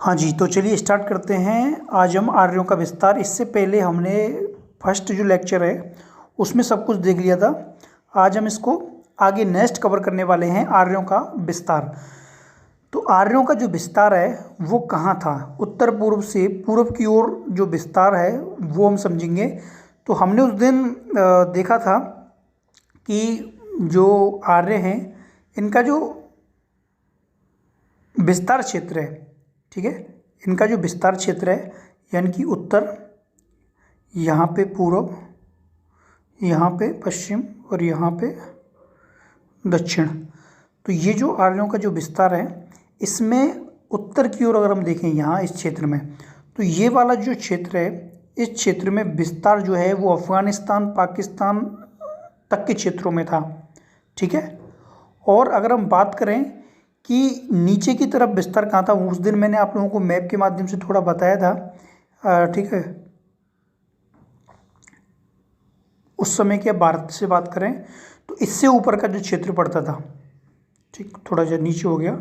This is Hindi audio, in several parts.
हाँ जी, तो चलिए स्टार्ट करते हैं। आज हम आर्यों का विस्तार। इससे पहले हमने फर्स्ट जो लेक्चर है उसमें सब कुछ देख लिया था। आज हम इसको आगे नेक्स्ट कवर करने वाले हैं, आर्यों का विस्तार। तो आर्यों का जो विस्तार है वो कहाँ था, उत्तर पूर्व से पूर्व की ओर जो विस्तार है वो हम समझेंगे। तो हमने उस दिन देखा था कि जो आर्य हैं इनका जो विस्तार क्षेत्र है, ठीक है, इनका जो विस्तार क्षेत्र है यानी कि उत्तर, यहाँ पे पूर्व, यहाँ पे पश्चिम और यहाँ पे दक्षिण। तो ये जो आर्यों का जो विस्तार है इसमें उत्तर की ओर अगर हम देखें यहाँ इस क्षेत्र में, तो ये वाला जो क्षेत्र है इस क्षेत्र में विस्तार जो है वो अफ़गानिस्तान पाकिस्तान तक के क्षेत्रों में था, ठीक है। और अगर हम बात करें कि नीचे की तरफ विस्तार कहाँ था, उस दिन मैंने आप लोगों को मैप के माध्यम से थोड़ा बताया था, ठीक है। उस समय के भारत से बात करें तो इससे ऊपर का जो क्षेत्र पड़ता था, ठीक, थोड़ा जो नीचे हो गया,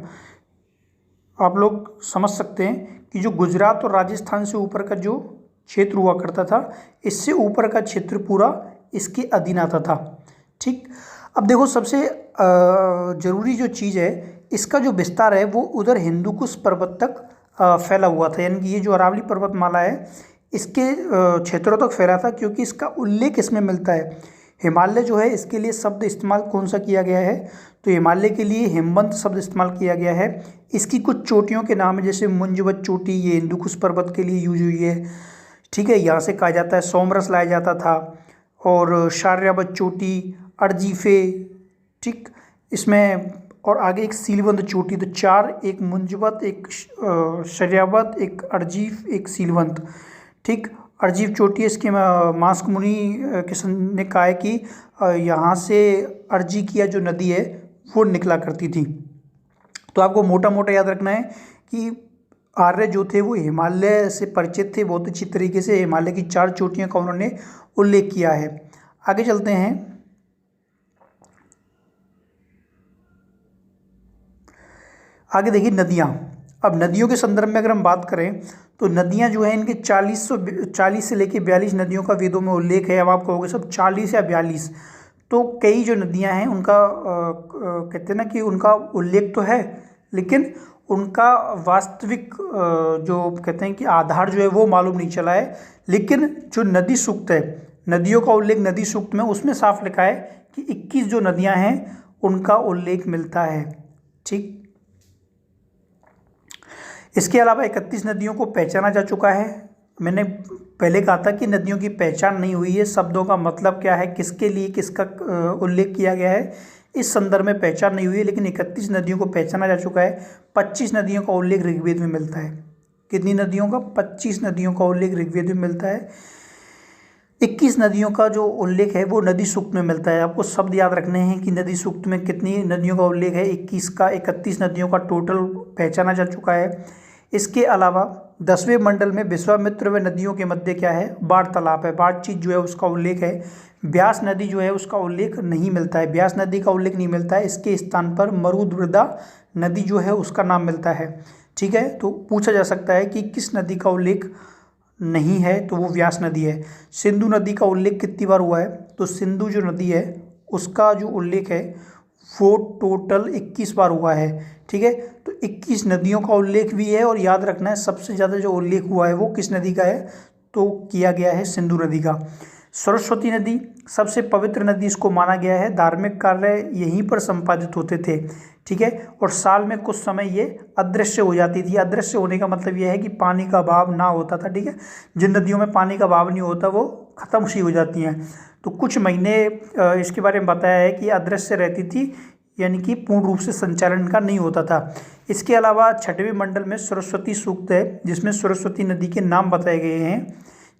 आप लोग समझ सकते हैं कि जो गुजरात और राजस्थान से ऊपर का जो क्षेत्र हुआ करता था, इससे ऊपर का क्षेत्र पूरा इसके अधीन आता था, ठीक। अब देखो सबसे ज़रूरी जो चीज़ है, इसका जो विस्तार है वो उधर हिंदुकुश पर्वत तक फैला हुआ था, यानी कि ये जो अरावली पर्वतमाला है इसके क्षेत्रों तक फैला था। क्योंकि इसका उल्लेख इसमें मिलता है, हिमालय जो है इसके लिए शब्द इस्तेमाल कौन सा किया गया है, तो हिमालय के लिए हिमवंत शब्द इस्तेमाल किया गया है। इसकी कुछ चोटियों के नाम है, जैसे मुंजवत चोटी, ये हिंदुकुश पर्वत के लिए यूज हुई है, ठीक है। यहाँ से कहा जाता है सोमरस लाया जाता था, और शार्यावत चोटी, अर्जीफे, ठीक, इसमें और आगे एक सीलवंत चोटी। तो चार, एक मुंजवत, एक शर्यावत, एक अर्जीफ, एक सीलवंत, ठीक। अर्जीफ चोटी इसके मास्क मुनि ने कहा है कि यहाँ से अर्जी किया जो नदी है वो निकला करती थी। तो आपको मोटा मोटा याद रखना है कि आर्य जो थे वो हिमालय से परिचित थे बहुत अच्छी तरीके से। हिमालय की चार चोटियों का उन्होंने उल्लेख किया है। आगे चलते हैं। आगे देखिए नदियाँ। अब नदियों के संदर्भ में अगर हम बात करें तो नदियाँ जो हैं इनके 40 से लेकर 42 नदियों का वेदों में उल्लेख है। अब आप कहोगे सब 40 या 42, तो कई जो नदियाँ हैं उनका कहते हैं ना कि उनका उल्लेख तो है, लेकिन उनका वास्तविक जो कहते हैं कि आधार जो है वो मालूम नहीं चला है। लेकिन जो नदी सूक्त है, नदियों का उल्लेख नदी सूक्त में उसमें साफ लिखा है कि 21 जो नदियाँ हैं उनका उल्लेख मिलता है, ठीक। इसके अलावा 31 नदियों को पहचाना जा चुका है। मैंने पहले कहा था कि नदियों की पहचान नहीं हुई है, शब्दों का मतलब क्या है, किसके लिए किसका उल्लेख किया गया है, इस संदर्भ में पहचान नहीं हुई है। लेकिन 31 नदियों को पहचाना जा चुका है। 25 नदियों का उल्लेख ऋग्वेद में मिलता है। कितनी नदियों का? 25 नदियों का उल्लेख ऋग्वेद में मिलता है। 21 नदियों का जो उल्लेख है वो नदी सूक्त में मिलता है। आपको शब्द याद रखने हैं कि नदी सूक्त में कितनी नदियों का उल्लेख है, 21 का। 31 नदियों का टोटल पहचाना जा चुका है। इसके अलावा 10वें मंडल में विश्वामित्र व नदियों के मध्य क्या है, बाढ़ तालाब है, बाढ़चीत जो है उसका उल्लेख है। ब्यास नदी जो है उसका उल्लेख नहीं मिलता है, ब्यास नदी का उल्लेख नहीं मिलता है। इसके स्थान पर मरुद्वृदा नदी जो है उसका नाम मिलता है, ठीक है। तो पूछा जा सकता है कि किस नदी का उल्लेख नहीं है, तो वो व्यास नदी है। सिंधु नदी का उल्लेख कितनी बार हुआ है, तो सिंधु जो नदी है उसका जो उल्लेख है वो टोटल 21 बार हुआ है, ठीक है। तो 21 नदियों का उल्लेख भी है। और याद रखना है सबसे ज़्यादा जो उल्लेख हुआ है वो किस नदी का है, तो किया गया है सिंधु नदी का। सरस्वती नदी सबसे पवित्र नदी इसको माना गया है। धार्मिक कार्य यहीं पर संपादित होते थे, ठीक है। और साल में कुछ समय ये अदृश्य हो जाती थी। अदृश्य होने का मतलब यह है कि पानी का बहाव ना होता था, ठीक है। जिन नदियों में पानी का बहाव नहीं होता वो खत्म सी हो जाती हैं। तो कुछ महीने इसके बारे में बताया है कि अदृश्य रहती थी, यानी कि पूर्ण रूप से संचालन का नहीं होता था। इसके अलावा 6वें मंडल में सरस्वती सूक्त है, जिसमें सरस्वती नदी के नाम बताए गए हैं,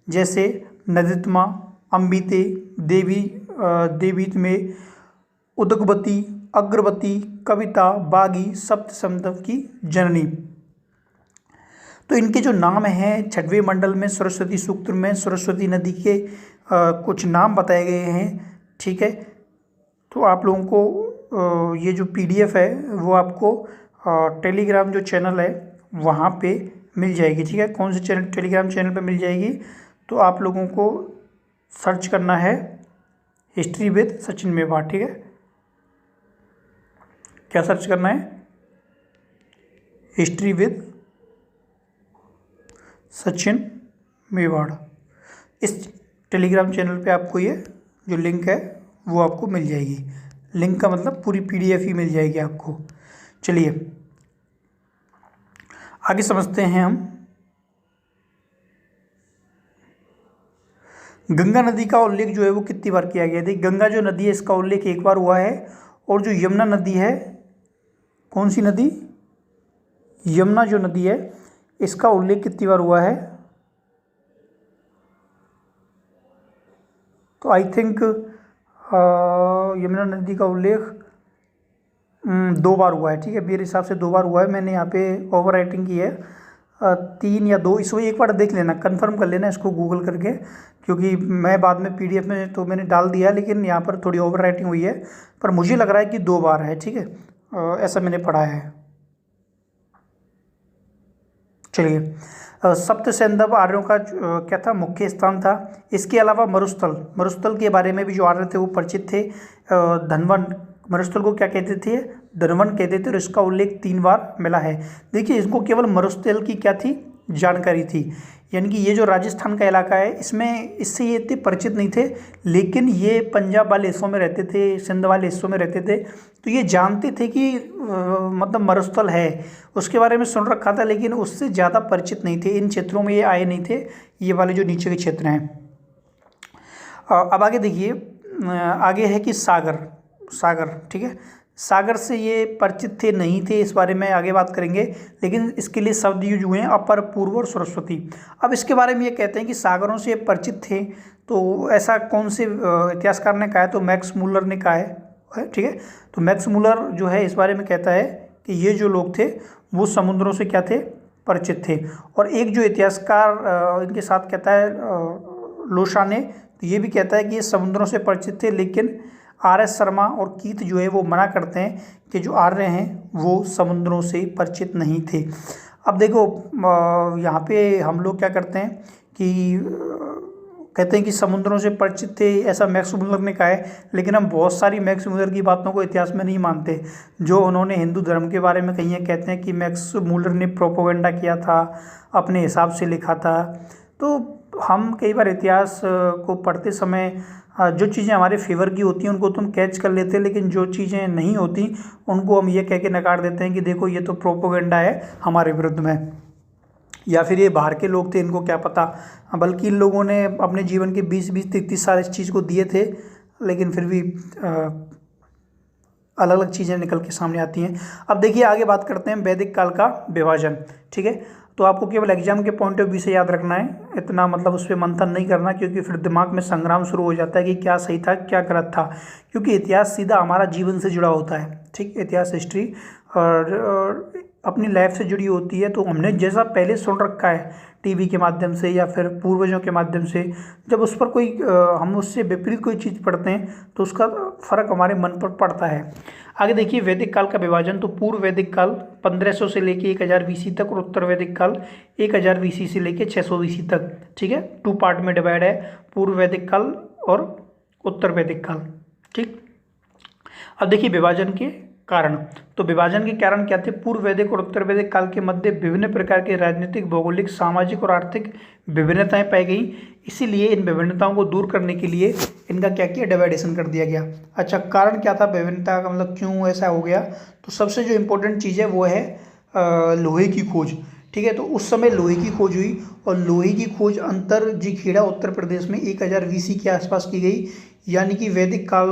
जैसे नदितमा, अम्बिते, देवीत में उदकवती, अग्रवती, कविता, बागी, सप्तसंधव की जननी। तो इनके जो नाम हैं 6वें मंडल में सरस्वती सूक्त में सरस्वती नदी के कुछ नाम बताए गए हैं, ठीक है। तो आप लोगों को ये जो PDF है वो आपको टेलीग्राम जो चैनल है वहाँ पे मिल जाएगी। ठीक है, कौन से चैनल, टेलीग्राम चैनल पे मिल जाएगी, तो आप लोगों को सर्च करना है हिस्ट्री विद सचिन मेवाड़। ठीक है, क्या सर्च करना है, हिस्ट्री विद सचिन मेवाड़। इस टेलीग्राम चैनल पे आपको ये जो लिंक है वो आपको मिल जाएगी। लिंक का मतलब पूरी PDF ही मिल जाएगी आपको। चलिए आगे समझते हैं हम। गंगा नदी का उल्लेख जो है वो कितनी बार किया गया है। देखिए गंगा जो नदी है इसका उल्लेख एक बार हुआ है, और जो यमुना नदी है, कौन सी नदी, यमुना जो नदी है इसका उल्लेख कितनी बार हुआ है, तो आई थिंक यमुना नदी का उल्लेख 2 बार हुआ है। ठीक है, मेरे हिसाब से 2 बार हुआ है, मैंने यहाँ पे ओवर राइटिंग की है 3 या 2, इसको एक बार देख लेना, कंफर्म कर लेना इसको गूगल करके, क्योंकि मैं बाद में PDF में तो मैंने डाल दिया, लेकिन यहाँ पर थोड़ी ओवर राइटिंग हुई है, पर मुझे लग रहा है कि 2 बार है। ठीक है, ऐसा मैंने पढ़ा है। चलिए सप्त सैंधव आर्यों का क्या था, मुख्य स्थान था। इसके अलावा मरुस्थल के बारे में भी जो आर्य थे वो परिचित थे। धनवन, मरुस्थल को क्या कहते थे, धनवन कहते थे, और इसका उल्लेख 3 बार मिला है। देखिए इसको केवल मरुस्थल की क्या थी, जानकारी थी, यानी कि ये जो राजस्थान का इलाका है इसमें इससे ये इतने परिचित नहीं थे, लेकिन ये पंजाब वाले हिस्सों में रहते थे, सिंध वाले हिस्सों में रहते थे, तो ये जानते थे कि मतलब मरुस्थल है, उसके बारे में सुन रखा था, लेकिन उससे ज़्यादा परिचित नहीं थे, इन क्षेत्रों में ये आए नहीं थे, ये वाले जो नीचे के क्षेत्र हैं। अब आगे देखिए, आगे है कि सागर। ठीक है, सागर से ये परिचित थे नहीं थे, इस बारे में आगे बात करेंगे, लेकिन इसके लिए शब्द यूज हुए हैं अपर, पूर्व और सरस्वती। अब इसके बारे में ये कहते हैं कि सागरों से परिचित थे, तो ऐसा कौन से इतिहासकार ने कहा है, तो मैक्स मुलर ने कहा है। ठीक है, तो मैक्स मुलर जो है इस बारे में कहता है कि ये जो लोग थे वो समुद्रों से क्या थे, परिचित थे। और एक जो इतिहासकार इनके साथ कहता है लोशा ने, तो ये भी कहता है कि ये समुद्रों से परिचित थे, लेकिन RS शर्मा और कीथ जो है वो मना करते हैं कि जो आर्य हैं वो समुद्रों से परिचित नहीं थे। अब देखो यहाँ पे हम लोग क्या करते हैं कि कहते हैं कि समुद्रों से परिचित थे, ऐसा मैक्स मुलर ने कहा है, लेकिन हम बहुत सारी मैक्स मुलर की बातों को इतिहास में नहीं मानते जो उन्होंने हिंदू धर्म के बारे में कही है। कहते हैं कि मैक्स मुलर ने प्रोपोगंडा किया था, अपने हिसाब से लिखा था। तो हम कई बार इतिहास को पढ़ते समय जो चीज़ें हमारे फेवर की होती हैं उनको तो हम कैच कर लेते हैं, लेकिन जो चीज़ें नहीं होती उनको हम ये कह के नकार देते हैं कि देखो ये तो प्रोपोगंडा है हमारे विरुद्ध में, या फिर ये बाहर के लोग थे, इनको क्या पता। बल्कि इन लोगों ने अपने जीवन के 20-20, 30-30 साल इस चीज़ को दिए थे, लेकिन फिर भी अलग अलग चीज़ें निकल के सामने आती हैं। अब देखिए आगे बात करते हैं वैदिक काल का विभाजन। ठीक है, तो आपको केवल एग्जाम के पॉइंट ऑफ व्यू से याद रखना है, इतना मतलब उस पर मंथन नहीं करना, क्योंकि फिर दिमाग में संग्राम शुरू हो जाता है कि क्या सही था क्या गलत था, क्योंकि इतिहास सीधा हमारा जीवन से जुड़ा होता है। ठीक, इतिहास हिस्ट्री और अपनी लाइफ से जुड़ी होती है। तो हमने जैसा पहले सुन रखा है TV के माध्यम से या फिर पूर्वजों के माध्यम से, जब उस पर कोई हम उससे विपरीत कोई चीज़ पढ़ते हैं तो उसका फर्क हमारे मन पर पड़ता है। आगे देखिए वैदिक काल का विभाजन, तो पूर्व वैदिक काल 1500 से लेके 1000 BC तक, और उत्तर वैदिक काल 1000 BC से लेके 600 BC तक। ठीक है, 2 पार्ट में डिवाइड है, पूर्व वैदिक काल और उत्तर वैदिक काल। ठीक, अब देखिए विभाजन के कारण, तो विभाजन के कारण क्या थे, पूर्व वैदिक और उत्तर वैदिक काल के मध्य विभिन्न प्रकार के राजनीतिक, भौगोलिक, सामाजिक और आर्थिक विभिन्नताएं पाई गई। इसीलिए इन विभिन्नताओं को दूर करने के लिए इनका क्या किया, डिवाइडेशन कर दिया गया। अच्छा, कारण क्या था विभिन्नता का, मतलब क्यों ऐसा हो गया, तो सबसे जो इम्पोर्टेंट चीज़ है वो है लोहे की खोज। ठीक है, तो उस समय लोहे की खोज हुई, और लोहे की खोज अंतरजीखेड़ा उत्तर प्रदेश में 1000 BC के आसपास की गई, यानी कि वैदिक काल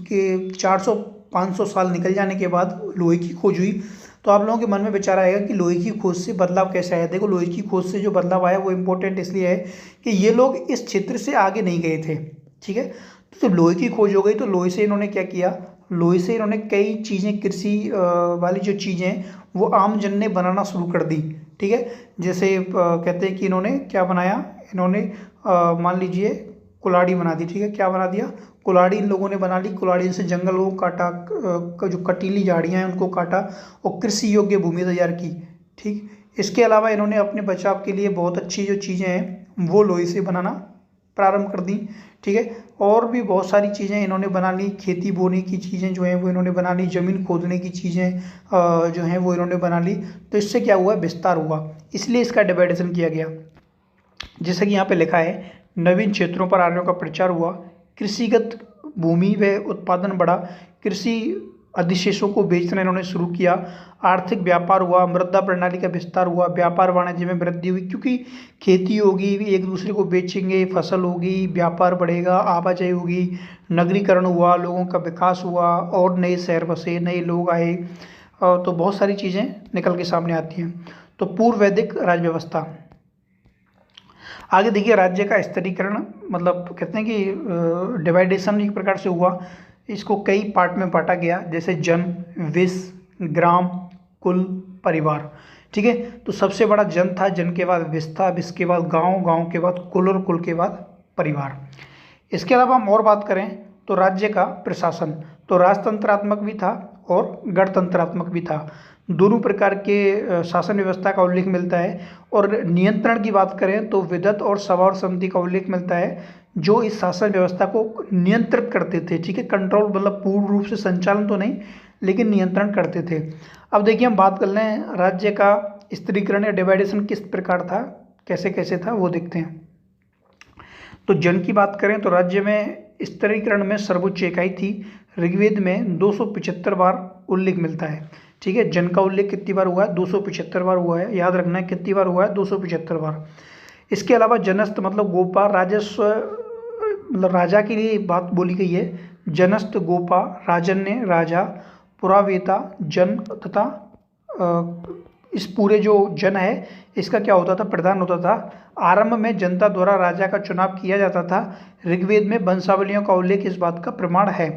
के 400-500 साल निकल जाने के बाद लोहे की खोज हुई। तो आप लोगों के मन में विचार आएगा कि लोहे की खोज से बदलाव कैसे आया। देखो लोहे की खोज से जो बदलाव आया वो इम्पोर्टेंट इसलिए है कि ये लोग इस क्षेत्र से आगे नहीं गए थे। ठीक है, तो जब लोहे की खोज हो गई तो लोहे से इन्होंने क्या किया, लोहे से इन्होंने कई चीज़ें, कृषि वाली जो चीज़ें वो आम जन ने बनाना शुरू कर दी। ठीक है, जैसे कहते हैं कि इन्होंने क्या बनाया, इन्होंने मान लीजिए कुल्हाड़ी बना दी। ठीक है, क्या बना दिया, कुल्हाड़ी इन लोगों ने बना ली। कुल्हाड़ी से जंगलों को काटा, जो कटीली झाड़ियाँ हैं उनको काटा और कृषि योग्य भूमि तैयार की। ठीक, इसके अलावा इन्होंने अपने बचाव के लिए बहुत अच्छी जो चीज़ें हैं वो लोहे से बनाना प्रारंभ कर दी। ठीक है, और भी बहुत सारी चीज़ें इन्होंने बना ली। खेती बोने की चीज़ें जो हैं वो इन्होंने बना ली, ज़मीन खोदने की चीज़ें जो हैं वो इन्होंने बना ली। तो इससे क्या हुआ, विस्तार हुआ, इसलिए इसका डिवाइडेशन किया गया। जैसे कि यहाँ पे लिखा है, नवीन क्षेत्रों पर आर्यों का प्रचार हुआ, कृषिगत भूमि व उत्पादन बढ़ा, कृषि अधिशेषों को बेचना इन्होंने शुरू किया, आर्थिक व्यापार हुआ, मृदा प्रणाली का विस्तार हुआ, व्यापार वाणिज्य में वृद्धि हुई, क्योंकि खेती होगी, एक दूसरे को बेचेंगे, फसल होगी, व्यापार बढ़ेगा, आवाजाही होगी, नगरीकरण हुआ, लोगों का विकास हुआ, और नए शहर बसे, नए लोग आए, तो बहुत सारी चीज़ें निकल के सामने आती हैं। तो पूर्व वैदिक राज्य व्यवस्था। आगे देखिए, राज्य का स्तरीकरण, मतलब कहते हैं कि डिवाइडेशन एक प्रकार से हुआ। इसको कई पार्ट में बांटा गया, जैसे जन, विष, ग्राम, कुल, परिवार। ठीक है, तो सबसे बड़ा जन था, जन के बाद विष था, विष के बाद गांव, गांव के बाद कुल, और कुल के बाद परिवार। इसके अलावा हम और बात करें तो राज्य का प्रशासन, तो राजतंत्रात्मक भी था और गणतंत्रात्मक भी था। दोनों प्रकार के शासन व्यवस्था का उल्लेख मिलता है। और नियंत्रण की बात करें तो विधत और सभा और समिति का उल्लेख मिलता है, जो इस शासन व्यवस्था को नियंत्रित करते थे। ठीक है, कंट्रोल मतलब पूर्ण रूप से संचालन तो नहीं, लेकिन नियंत्रण करते थे। अब देखिए, हम बात कर लें राज्य का स्तरीकरण या डिवाइडेशन किस प्रकार था, कैसे कैसे था, वो देखते हैं। तो जन की बात करें तो राज्य में स्तरीकरण में सर्वोच्च इकाई थी। ऋग्वेद में 275 बार उल्लेख मिलता है। ठीक है, जन का उल्लेख कितनी बार हुआ है, 275 बार हुआ है। याद रखना है कितनी बार हुआ है, 275 बार। इसके अलावा जनस्थ मतलब गोपा, राजस्व मतलब राजा के लिए बात बोली गई है। जनस्थ, गोपा, राजन्य, राजा, पुरावेता, जन तथा इस पूरे जो जन है इसका क्या होता था, प्रधान होता था। आरंभ में जनता द्वारा राजा का चुनाव किया जाता था। ऋग्वेद में वंशावलियों का उल्लेख इस बात का प्रमाण है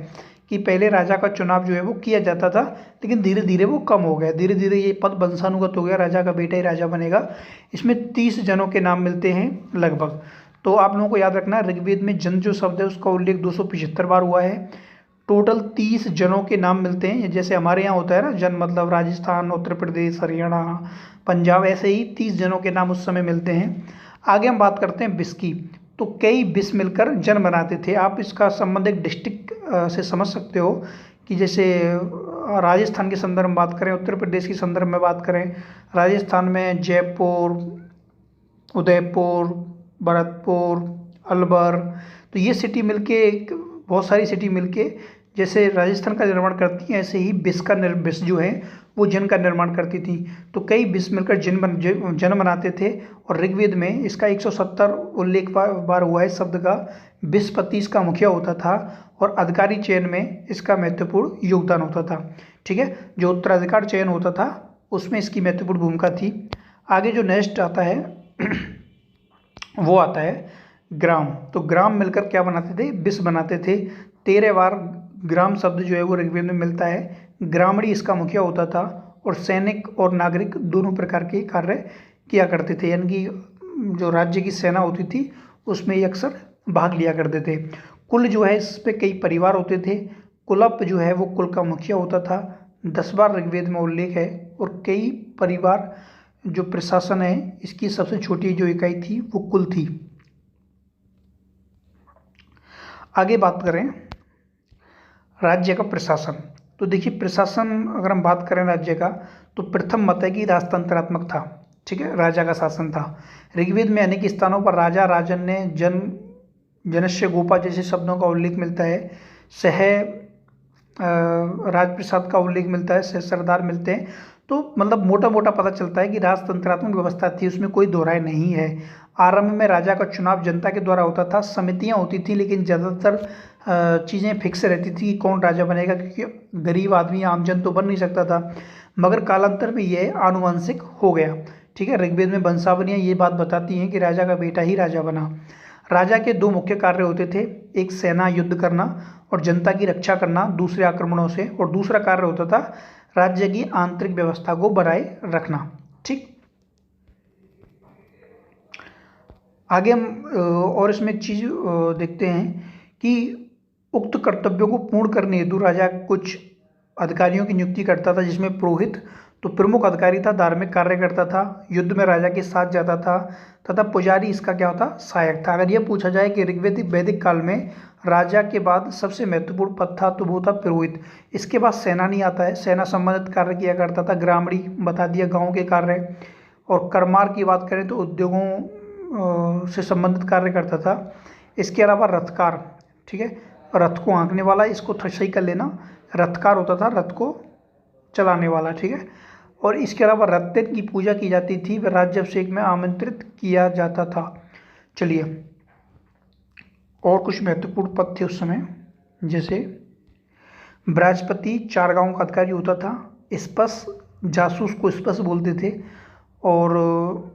कि पहले राजा का चुनाव जो है वो किया जाता था, लेकिन धीरे धीरे वो कम हो गया। धीरे धीरे ये पद वंशानुगत हो गया, राजा का बेटा ही राजा बनेगा। इसमें 30 जनों के नाम मिलते हैं लगभग। तो आप लोगों को याद रखना है, ऋग्वेद में जन जो शब्द है उसका उल्लेख 275 बार हुआ है। टोटल 30 जनों के नाम मिलते हैं। जैसे हमारे यहाँ होता है ना जन, मतलब राजस्थान, उत्तर प्रदेश, हरियाणा, पंजाब, ऐसे ही 30 जनों के नाम उस समय मिलते हैं। आगे हम बात करते हैं विष की। तो कई विष मिलकर जन बनाते थे। आप इसका संबंध एक डिस्ट्रिक्ट से समझ सकते हो कि जैसे राजस्थान के संदर्भ में बात करें, उत्तर प्रदेश के संदर्भ में बात करें, राजस्थान में जयपुर, उदयपुर, भरतपुर, अलवर, तो ये सिटी मिलके बहुत सारी सिटी मिलके जैसे राजस्थान का निर्माण करती हैं, ऐसे ही विष जो है वो जन का निर्माण करती थी। तो कई विष मिलकर जन बनाते थे। और ऋग्वेद में इसका 170 उल्लेख बार हुआ है शब्द का। विषपति इसका मुखिया होता था और अधिकारी चयन में इसका महत्वपूर्ण योगदान होता था। ठीक है, जो उत्तराधिकार चयन होता था उसमें इसकी महत्वपूर्ण भूमिका थी। आगे जो नेक्स्ट आता है वो आता है ग्राम। तो ग्राम मिलकर क्या बनाते थे, विष बनाते थे। 13 बार ग्राम शब्द जो है वो ऋग्वेद में मिलता है। ग्रामणी इसका मुखिया होता था और सैनिक और नागरिक दोनों प्रकार के कार्य किया करते थे। यानी कि जो राज्य की सेना होती थी उसमें ये अक्सर भाग लिया करते थे। कुल जो है इस पे कई परिवार होते थे। कुलप जो है वो कुल का मुखिया होता था। 10 बार ऋग्वेद में उल्लेख है। और कई परिवार जो प्रशासन है इसकी सबसे छोटी जो इकाई थी वो कुल थी। आगे बात करें राज्य का प्रशासन। तो देखिए, प्रशासन अगर हम बात करें राज्य का तो प्रथम मत है कि राजतंत्रात्मक था। ठीक है, राजा का शासन था। ऋग्वेद में अनेक स्थानों पर राजा, राजन्य, जन, जनस्य, गोपा जैसे शब्दों का उल्लेख मिलता है। सह राजप्रसाद का उल्लेख मिलता है, सह सरदार मिलते हैं। तो मतलब मोटा मोटा पता चलता है कि राजतंत्रात्मक व्यवस्था थी, उसमें कोई दोहराई नहीं है। आरंभ में राजा का चुनाव जनता के द्वारा होता था। समितियां होती थी, लेकिन ज़्यादातर चीज़ें फिक्स रहती थी कि कौन राजा बनेगा, क्योंकि गरीब आदमी, आमजन तो बन नहीं सकता था। मगर कालांतर में यह आनुवंशिक हो गया। ठीक है, ऋग्वेद में वंशावलियाँ ये बात बताती हैं कि राजा का बेटा ही राजा बना। राजा के 2 मुख्य कार्य होते थे, एक सेना युद्ध करना और जनता की रक्षा करना दूसरे आक्रमणों से, और दूसरा कार्य होता था राज्य की आंतरिक व्यवस्था को बनाए रखना। ठीक, आगे हम और इसमें एक चीज़ देखते हैं कि उक्त कर्तव्यों को पूर्ण करने हेतु राजा कुछ अधिकारियों की नियुक्ति करता था, जिसमें पुरोहित, तो प्रमुख अधिकारी था, धार्मिक कार्य करता था, युद्ध में राजा के साथ जाता था तथा पुजारी इसका क्या होता, सहायक था। अगर यह पूछा जाए कि ऋग्वेदिक वैदिक काल में राजा के बाद सबसे महत्वपूर्ण पद था तो वो था पुरोहित। इसके बाद सेनानी आता है, सेना संबंधित कार्य किया करता था। ग्रामणी बता दिया, गाँव के कार्य। और करमार की बात करें तो उद्योगों से संबंधित कार्य करता था। इसके अलावा रथकार, ठीक है, रथ को हाँकने वाला, इसको सही कर लेना, रथकार होता था, रथ को चलाने वाला, ठीक है। और इसके अलावा रत्न की पूजा की जाती थी, वह राज्याभिषेक में आमंत्रित किया जाता था। चलिए, और कुछ महत्वपूर्ण पद थे उस समय, जैसे बृहस्पति 4 गांवों का अधिकारी होता था। स्पस, जासूस को स्पस बोलते थे। और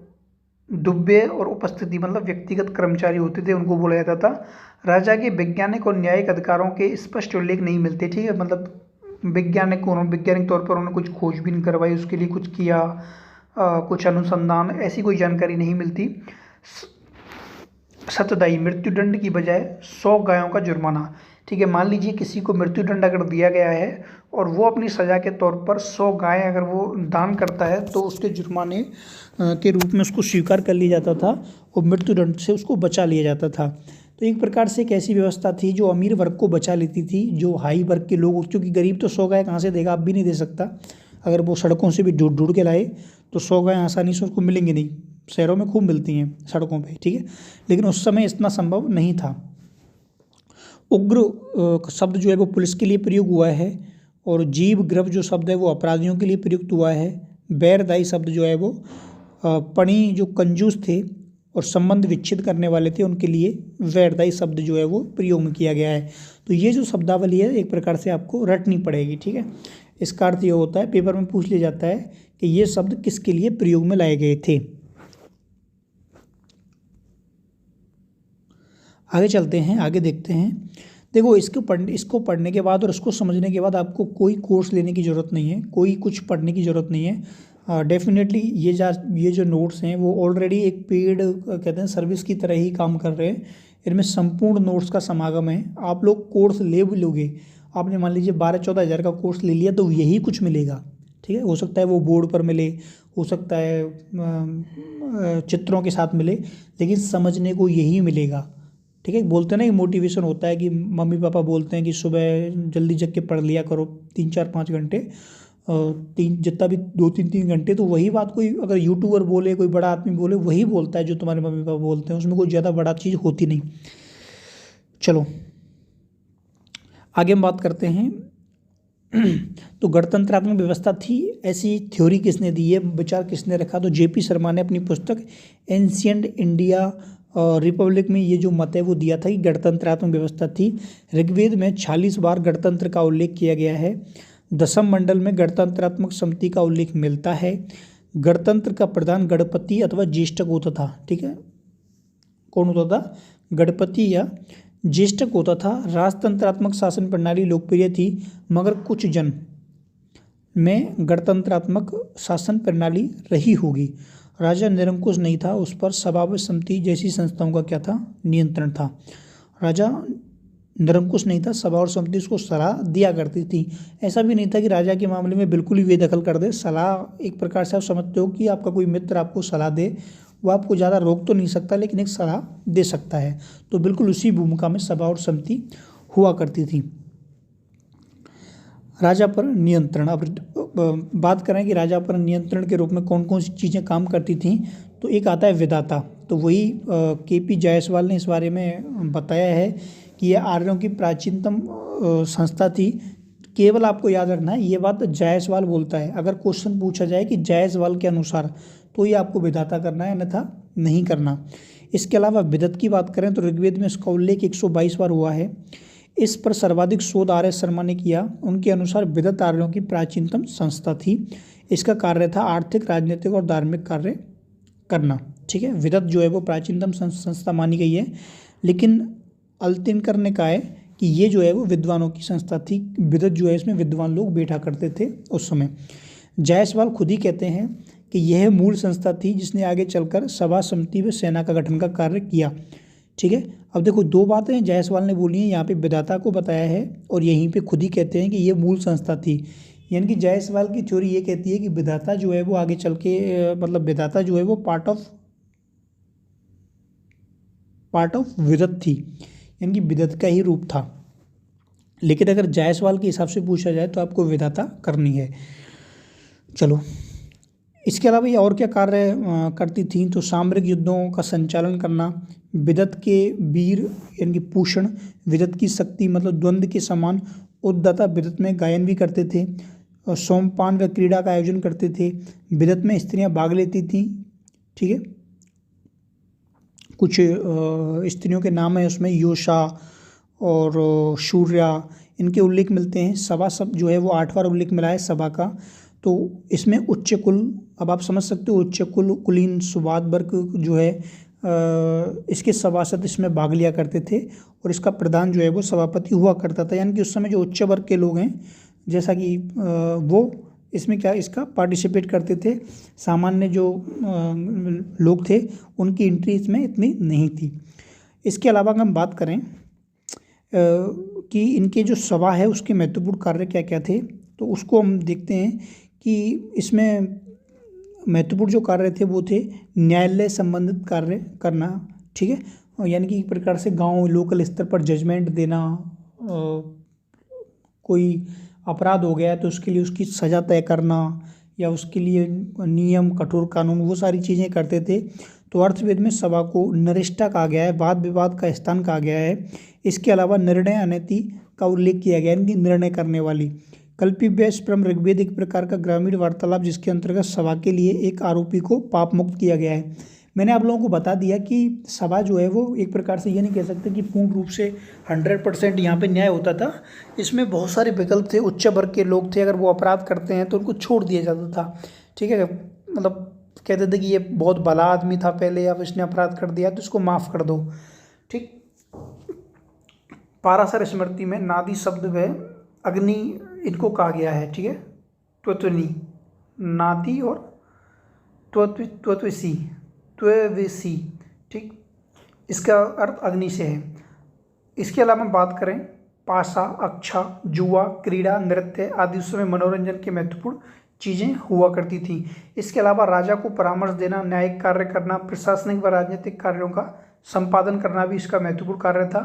दुब्बे और उपस्थिति मतलब व्यक्तिगत कर्मचारी होते थे, उनको बोला जाता था। राजा के वैज्ञानिक और न्यायिक अधिकारों के स्पष्ट उल्लेख नहीं मिलते, ठीक है। मतलब वैज्ञानिक तौर पर उन्होंने कुछ खोजबीन करवाई, उसके लिए कुछ किया, कुछ अनुसंधान, ऐसी कोई जानकारी नहीं मिलती। सतदाई, मृत्युदंड की बजाय 100 गायों का जुर्माना, ठीक है। मान लीजिए किसी को मृत्युदंड अगर दिया गया है और वो अपनी सज़ा के तौर पर 100 गाय अगर वो दान करता है तो उसके जुर्माने के रूप में उसको स्वीकार कर लिया जाता था और मृत्युदंड से उसको बचा लिया जाता था। तो एक प्रकार से एक ऐसी व्यवस्था थी जो अमीर वर्ग को बचा लेती थी। जो हाई वर्ग के लोग, क्योंकि गरीब तो 100 गाय कहाँ से देगा, आप भी नहीं दे सकता। अगर वो सड़कों से भी ढूंढ ढूंढ के लाए तो 100 गाय आसानी से उसको मिलेंगी नहीं। शहरों में खूब मिलती हैं सड़कों पे, ठीक है, लेकिन उस समय इतना संभव नहीं था। उग्र शब्द जो है वो पुलिस के लिए प्रयोग हुआ है। और जीव ग्रव जो शब्द है वो अपराधियों के लिए प्रयुक्त हुआ है। बैरदाई शब्द जो है वो पणी जो कंजूस थे और संबंध विच्छेद करने वाले थे उनके लिए वैरदाई शब्द जो है वो प्रयोग में किया गया है। तो ये जो शब्दावली है एक प्रकार से आपको रटनी पड़ेगी, ठीक है। इसका अर्थ ये होता है, पेपर में पूछ लिया जाता है कि ये शब्द किसके लिए प्रयोग में लाए गए थे। आगे चलते हैं, आगे देखते हैं। देखो, इसको पढ़ने के बाद और इसको समझने के बाद आपको कोई कोर्स लेने की ज़रूरत नहीं है, कोई कुछ पढ़ने की ज़रूरत नहीं है। डेफिनेटली ये जो नोट्स हैं वो ऑलरेडी एक पेड कहते हैं सर्विस की तरह ही काम कर रहे हैं। इनमें संपूर्ण नोट्स का समागम है। आप लोग कोर्स ले भी लोगे, आपने मान लीजिए 12-14 हज़ार का कोर्स ले लिया तो यही कुछ मिलेगा, ठीक है। हो सकता है वो बोर्ड पर मिले, हो सकता है चित्रों के साथ मिले, लेकिन समझने को यही मिलेगा, ठीक है। बोलते हैं ना, मोटिवेशन होता है कि मम्मी पापा बोलते हैं कि सुबह जल्दी जग के पढ़ लिया करो 3-4-5 घंटे, जितना भी 2-3 घंटे। तो वही बात कोई अगर यूट्यूबर बोले, कोई बड़ा आदमी बोले, वही बोलता है जो तुम्हारे मम्मी पापा बोलते हैं, उसमें कोई ज़्यादा बड़ा चीज़ होती नहीं। चलो आगे हम बात करते हैं। तो गणतंत्रात्मक व्यवस्था थी, ऐसी थ्योरी किसने दी है, विचार किसने रखा, तो जेपी शर्मा ने अपनी पुस्तक एंशिएंट इंडिया रिपब्लिक में ये जो मत है वो दिया था कि गणतंत्रात्मक व्यवस्था थी। ऋग्वेद में 46 बार गणतंत्र का उल्लेख किया गया है। दशम मंडल में गणतंत्रात्मक समिति का उल्लेख मिलता है। गणतंत्र का प्रधान गणपति अथवा ज्येष्ठक होता था, ठीक है। कौन होता था, गणपति या ज्येष्ठक होता था। राजतंत्रात्मक शासन प्रणाली लोकप्रिय थी, मगर कुछ जन में गणतंत्रात्मक शासन प्रणाली रही होगी। राजा निरंकुश नहीं था, उस पर सभा व समिति जैसी संस्थाओं का क्या था, नियंत्रण था। राजा निरंकुश नहीं था, सभा और समिति उसको सलाह दिया करती थी। ऐसा भी नहीं था कि राजा के मामले में बिल्कुल ही बेदखल कर दे। सलाह एक प्रकार से आप समझते हो कि आपका कोई मित्र आपको सलाह दे, वो आपको ज़्यादा रोक तो नहीं सकता लेकिन एक सलाह दे सकता है। तो बिल्कुल उसी भूमिका में सभा और समिति हुआ करती थी। राजा पर नियंत्रण, अब बात करें कि राजा पर नियंत्रण के रूप में कौन कौन सी चीज़ें काम करती थीं, तो एक आता है विधाता। तो वही केपी जायसवाल ने इस बारे में बताया है कि यह आर्यों की प्राचीनतम संस्था थी। केवल आपको याद रखना है ये बात जायसवाल बोलता है। अगर क्वेश्चन पूछा जाए कि जायसवाल के अनुसार, तो ये आपको विधाता करना है, अन्यथा नहीं करना। इसके अलावा विदत की बात करें तो ऋग्वेद में इसका उल्लेख 122 बार हुआ है। इस पर सर्वाधिक शोध आर्य शर्मा ने किया। उनके अनुसार विदत आर्यों की प्राचीनतम संस्था थी। इसका कार्य था आर्थिक, राजनीतिक और धार्मिक कार्य करना, ठीक है। विदत जो है वो प्राचीनतम संस्था मानी गई है, लेकिन अल्तिनकर ने कहा है कि ये जो है वो विद्वानों की संस्था थी। विदत जो है इसमें विद्वान लोग बैठा करते थे उस समय। जायसवाल खुद ही कहते हैं कि यह मूल संस्था थी जिसने आगे चलकर सभा, समिति व सेना का गठन का कार्य किया, ठीक है। अब देखो, दो बातें जायसवाल ने बोली हैं, यहाँ पे विधाता को बताया है और यहीं पे खुद ही कहते हैं कि ये मूल संस्था थी। यानी कि जायसवाल की थ्योरी ये कहती है कि विधाता जो है वो आगे चल के मतलब विधाता जो है वो पार्ट ऑफ विदत थी, यानी कि विदत का ही रूप था। लेकिन अगर जायसवाल के हिसाब से पूछा जाए तो आपको विधाता करनी है। चलो, इसके अलावा ये और क्या कार्य करती थी, तो सामरिक युद्धों का संचालन करना, विदत के वीर यानी कि पूषण, विदत की शक्ति मतलब द्वंद्व के समान, उद्दाता विदत में गायन भी करते थे, और सोमपान व क्रीड़ा का आयोजन करते थे, विदत में स्त्रियां भाग लेती थीं। ठीक है, कुछ स्त्रियों के नाम है उसमें योशा और शूर्या, इनके उल्लेख मिलते हैं। सभा सब जो है वो 8 बार उल्लेख मिला है सभा का। तो इसमें उच्च कुल, अब आप समझ सकते हो उच्च कुल कुलीन सुवाद वर्ग जो है इसके सभासद इसमें भाग लिया करते थे, और इसका प्रधान जो है वो सभापति हुआ करता था। यानी कि उस समय जो उच्च वर्ग के लोग हैं जैसा कि वो इसमें क्या इसका पार्टिसिपेट करते थे। सामान्य जो लोग थे उनकी एंट्री इसमें इतनी नहीं थी। इसके अलावा अगर हम बात करें कि इनके जो सभा है उसके महत्वपूर्ण कार्य क्या क्या थे, तो उसको हम देखते हैं कि इसमें महत्वपूर्ण जो कार्य थे वो थे न्यायालय संबंधित कार्य करना। ठीक है, यानी कि एक प्रकार से गांव लोकल स्तर पर जजमेंट देना, कोई अपराध हो गया है तो उसके लिए उसकी सज़ा तय करना, या उसके लिए नियम कठोर कानून, वो सारी चीज़ें करते थे। तो अर्थवेद में सभा को नरिष्ठा कहा गया है, वाद विवाद का स्थान कहा गया है। इसके अलावा निर्णय अनति का उल्लेख किया गया है, यानी निर्णय करने वाली। कल्पिव्यस परम ऋग्वेद एक प्रकार का ग्रामीण वार्तालाप जिसके अंतर्गत सभा के लिए एक आरोपी को पाप मुक्त किया गया है। मैंने आप लोगों को बता दिया कि सभा जो है वो एक प्रकार से ये नहीं कह सकते कि पूर्ण रूप से 100% यहाँ पे न्याय होता था। इसमें बहुत सारे विकल्प थे। उच्च वर्ग के लोग थे, अगर वो अपराध करते हैं तो उनको छोड़ दिया जाता था। ठीक है, मतलब कहते थे कि ये बहुत भला आदमी था पहले, अब इसने अपराध कर दिया तो इसको माफ़ कर दो। ठीक, पाराशर स्मृति में नादी शब्द व अग्नि इनको कहा गया है। ठीक है, त्वत्वनी, नादी और त्वत्वसी, ठीक, इसका अर्थ अग्नि से है। इसके अलावा हम बात करें पासा, अक्षा, जुआ, क्रीड़ा, नृत्य आदि उस समय मनोरंजन के महत्वपूर्ण चीज़ें हुआ करती थी। इसके अलावा राजा को परामर्श देना, न्यायिक कार्य करना, प्रशासनिक व राजनीतिक कार्यों का संपादन करना भी इसका महत्वपूर्ण कार्य था।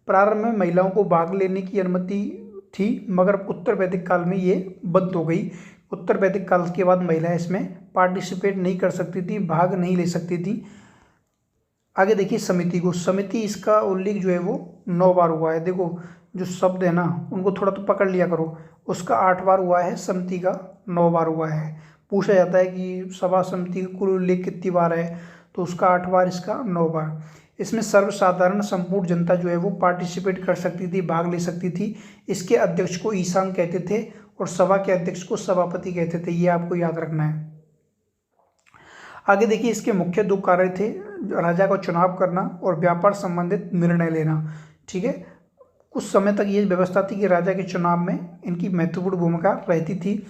प्रारंभ में महिलाओं को भाग लेने की अनुमति थी, मगर उत्तर वैदिक काल में ये बंद हो गई। उत्तर वैदिक काल के बाद महिलाएं इसमें पार्टिसिपेट नहीं कर सकती थी, भाग नहीं ले सकती थी। आगे देखिए समिति को, समिति इसका उल्लेख जो है वो 9 बार हुआ है। देखो जो शब्द है ना उनको थोड़ा तो पकड़ लिया करो। उसका 8 बार हुआ है, समिति का 9 बार हुआ है। पूछा जाता है कि सभा समिति का कुल उल्लेख कितनी बार है, तो उसका 8 बार, इसका 9 बार। इसमें सर्वसाधारण संपूर्ण जनता जो है वो पार्टिसिपेट कर सकती थी, भाग ले सकती थी। इसके अध्यक्ष को ईशान कहते थे और सभा के अध्यक्ष को सभापति कहते थे, ये आपको याद रखना है। आगे देखिए इसके मुख्य 2 कार्य थे, राजा का चुनाव करना और व्यापार संबंधित निर्णय लेना। ठीक है, कुछ समय तक ये व्यवस्था थी कि राजा के चुनाव में इनकी महत्वपूर्ण भूमिका रहती थी,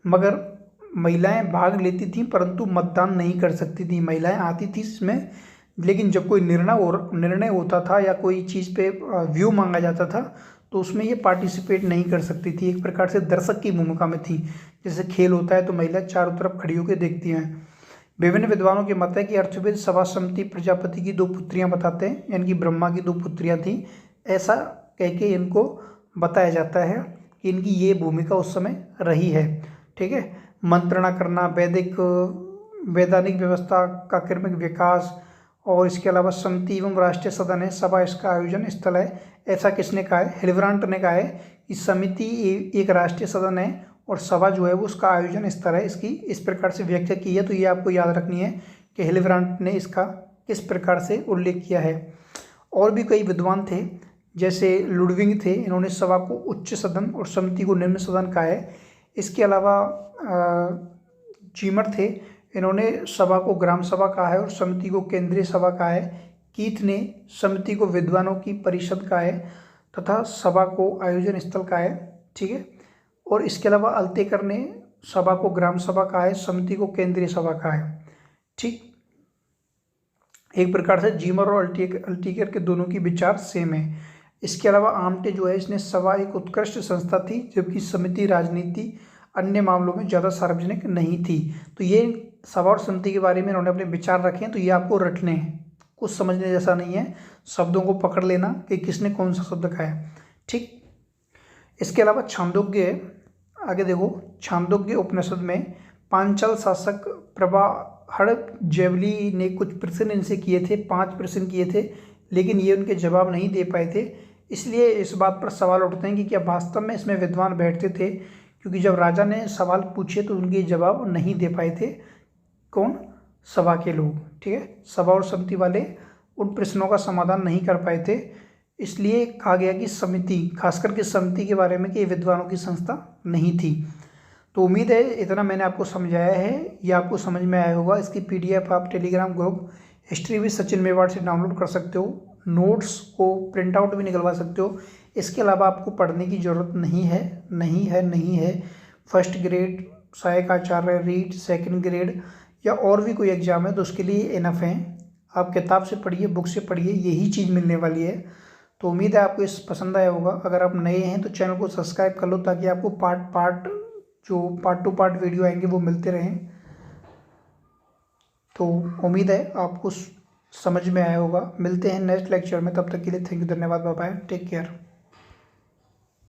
मगर महिलाएं भाग लेती थीं परंतु मतदान नहीं कर सकती थी। महिलाएं आती थी इसमें, लेकिन जब कोई निर्णय होता था या कोई चीज़ पे व्यू मांगा जाता था तो उसमें ये पार्टिसिपेट नहीं कर सकती थी। एक प्रकार से दर्शक की भूमिका में थी। जैसे खेल होता है तो महिला चारों तरफ खड़ी होकर देखती हैं। विभिन्न विद्वानों के मत है कि अर्थवेद सभा समिति प्रजापति की 2 पुत्रियां बताते हैं, यानी कि ब्रह्मा की 2 पुत्रियां थीं, ऐसा कह के इनको बताया जाता है कि इनकी ये भूमिका उस समय रही है। ठीक है, मंत्रणा करना, वैधानिक व्यवस्था का क्रमिक विकास, और इसके अलावा समिति एवं राष्ट्रीय सदन है, सभा इसका आयोजन स्थल है। ऐसा किसने कहा है? हिल्ब्रांट ने कहा है कि समिति एक राष्ट्रीय सदन है और सभा जो है वो उसका आयोजन स्थल है। इसकी इस प्रकार से व्याख्या की है, तो ये आपको याद रखनी है कि हिल्ब्रांट ने इसका किस प्रकार से उल्लेख किया है। और भी कई विद्वान थे जैसे लुडविंग थे, इन्होंने सभा को उच्च सदन और समिति को निम्न सदन कहा है। इसके अलावा जीमर थे, इन्होंने सभा को ग्राम सभा कहा है और समिति को केंद्रीय सभा कहा है। कीथ ने समिति को विद्वानों की परिषद कहा है तथा सभा को आयोजन स्थल कहा है। ठीक है, और इसके अलावा अल्तेकर ने सभा को ग्राम सभा कहा है, समिति को केंद्रीय सभा कहा है। ठीक, एक प्रकार से जीमर और अल्टीकर के दोनों की विचार सेम है। इसके अलावा आमटे जो है इसने सभा एक उत्कृष्ट संस्था थी, जबकि समिति राजनीति अन्य मामलों में ज़्यादा सार्वजनिक नहीं थी। तो ये सभा और समिति के बारे में इन्होंने अपने विचार रखे हैं, तो ये आपको रटने हैं, कुछ समझने जैसा नहीं है। शब्दों को पकड़ लेना कि किसने कौन सा शब्द कहा है, ठीक। इसके अलावा छांदोग्य, आगे देखो, छांदोग्य उपनिषद में पांचाल शासक प्रभाहड़ जैवली ने कुछ प्रश्न इनसे किए थे, 5 प्रश्न किए थे, लेकिन ये उनके जवाब नहीं दे पाए थे। इसलिए इस बात पर सवाल उठते हैं कि क्या वास्तव में इसमें विद्वान बैठते थे, क्योंकि जब राजा ने सवाल पूछे तो उनके जवाब नहीं दे पाए थे। कौन? सभा के लोग, ठीक है। सभा और समिति वाले उन प्रश्नों का समाधान नहीं कर पाए थे, इसलिए कहा गया कि समिति, खासकर के समिति के बारे में कि विद्वानों की संस्था नहीं थी। तो उम्मीद है इतना मैंने आपको समझाया है, ये आपको समझ में आया होगा। इसकी PDF आप Telegram group history with Sachin Mewar से डाउनलोड कर सकते हो, नोट्स को प्रिंट आउट भी निकलवा सकते हो। इसके अलावा आपको पढ़ने की ज़रूरत नहीं है। फर्स्ट ग्रेड, सहायक आचार्य, रीट, सेकंड ग्रेड या और भी कोई एग्ज़ाम है तो उसके लिए इनफ है। आप किताब से पढ़िए, बुक से पढ़िए, यही चीज़ मिलने वाली है। तो उम्मीद है आपको इस पसंद आया होगा। अगर आप नए हैं तो चैनल को सब्सक्राइब कर लो, ताकि आपको पार्ट टू पार्ट वीडियो आएंगे वो मिलते रहें। तो उम्मीद है आपको समझ में आया होगा। मिलते हैं नेक्स्ट लेक्चर में, तब तक के लिए थैंक यू, धन्यवाद, बाय बाय, टेक केयर।